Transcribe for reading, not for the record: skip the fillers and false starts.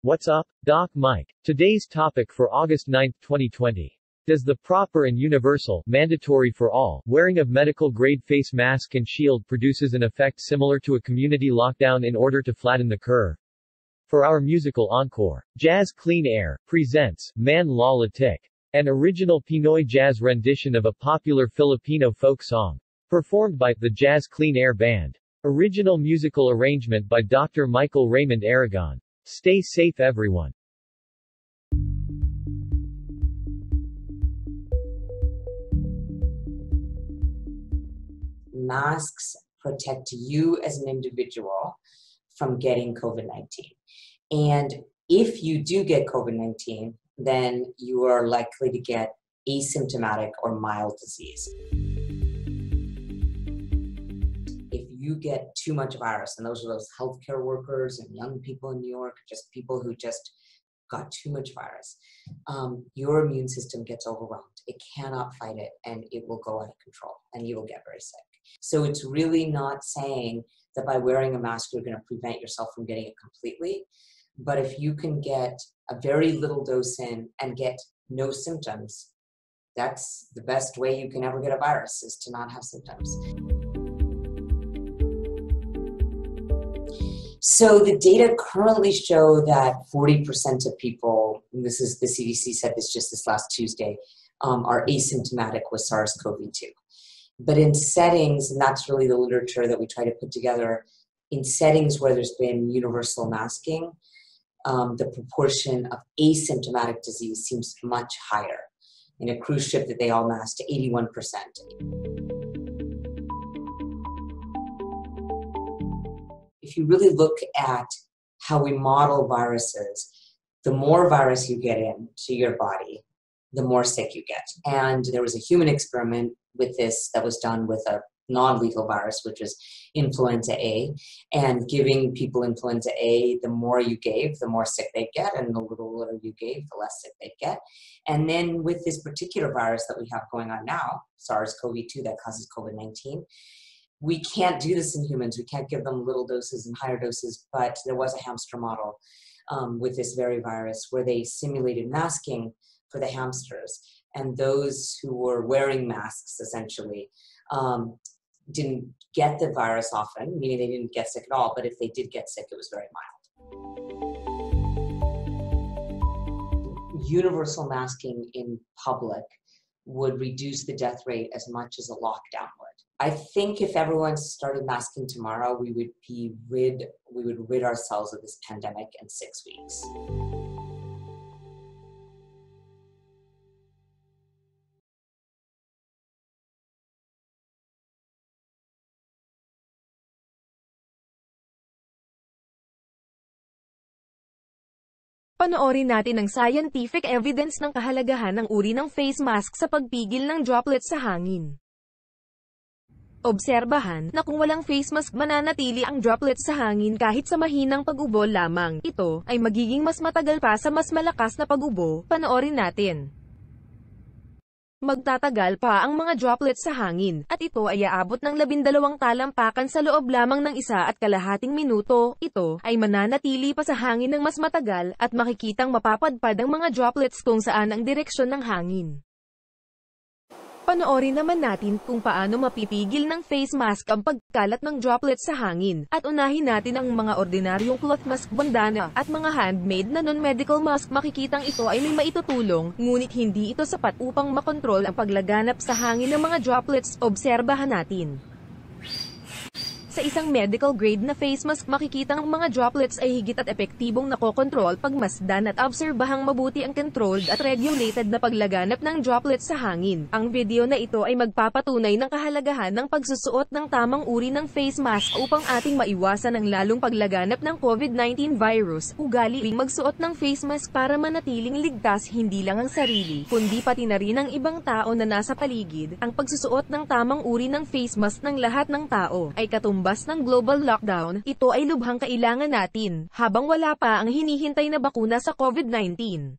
What's up, Doc Mike? Today's topic for August 9, 2020. Does the proper and universal, mandatory for all, wearing of medical-grade face mask and shield produces an effect similar to a community lockdown in order to flatten the curve? For our musical encore, Jazz Clean Air presents MANLALATIK, an original Pinoy jazz rendition of a popular Filipino folk song. Performed by the Jazz Clean Air Band. Original musical arrangement by Dr. Michael Raymond Aragon. Stay safe everyone. Masks protect you as an individual from getting COVID-19. And if you do get COVID-19, then you are likely to get asymptomatic or mild disease. If you get too much virus, and those are those healthcare workers and young people in New York, just people who just got too much virus, your immune system gets overwhelmed. It cannot fight it, and it will go out of control, and you will get very sick. So it's really not saying that by wearing a mask, you're going to prevent yourself from getting it completely. But if you can get a very little dose in and get no symptoms, that's the best way you can ever get a virus, is to not have symptoms. So the data currently show that 40% of people, and this is the CDC said this just this last Tuesday, are asymptomatic with SARS-CoV-2. But in settings, and that's really the literature that we try to put together, in settings where there's been universal masking, the proportion of asymptomatic disease seems much higher. In a cruise ship that they all masked, 81%. If you really look at how we model viruses, the more virus you get into your body, the more sick you get. And there was a human experiment with this that was done with a non-lethal virus, which is influenza A, and giving people influenza A, the more you gave, the more sick they get, and the littler you gave, the less sick they get. And then with this particular virus that we have going on now, SARS-CoV-2 that causes COVID-19, we can't do this in humans. We can't give them little doses and higher doses, but there was a hamster model with this very virus where they simulated masking for the hamsters. And those who were wearing masks, essentially, didn't get the virus often, meaning they didn't get sick at all, but if they did get sick, it was very mild. Universal masking in public would reduce the death rate as much as a lockdown would. I think if everyone started masking tomorrow, we would rid ourselves of this pandemic in 6 weeks. Panoorin natin ang scientific evidence ng kahalagahan ng uri ng face mask sa pagpigil ng droplets sa hangin. Obserbahan na kung walang face mask mananatili ang droplets sa hangin kahit sa mahinang pag-ubo lamang. Ito ay magiging mas matagal pa sa mas malakas na pag-ubo. Panoorin natin. Magtatagal pa ang mga droplets sa hangin, at ito ay aabot ng 12 talampakan sa loob lamang ng 1.5 minuto. Ito ay mananatili pa sa hangin ng mas matagal, at makikitang mapapadpad ang mga droplets kung saan ang direksyon ng hangin. Panoorin naman natin kung paano mapipigil ng face mask ang pagkalat ng droplets sa hangin, at unahin natin ang mga ordinaryong cloth mask, bandana, at mga handmade na non-medical mask. Makikitang ito ay may maitutulong, ngunit hindi ito sapat upang makontrol ang paglaganap sa hangin ng mga droplets. Obserbahan natin. Sa isang medical grade na face mask, makikitang ang mga droplets ay higit at epektibong nakokontrol pagmasdan at obserbahang mabuti ang controlled at regulated na paglaganap ng droplets sa hangin. Ang video na ito ay magpapatunay ng kahalagahan ng pagsusuot ng tamang uri ng face mask upang ating maiwasan ang lalong paglaganap ng COVID-19 virus. Ugali ring magsuot ng face mask para manatiling ligtas hindi lang ang sarili, kundi pati na rin ang ibang tao na nasa paligid. Ang pagsusuot ng tamang uri ng face mask ng lahat ng tao ay katumbas ng global lockdown. Ito ay lubhang kailangan natin, habang wala pa ang hinihintay na bakuna sa COVID-19.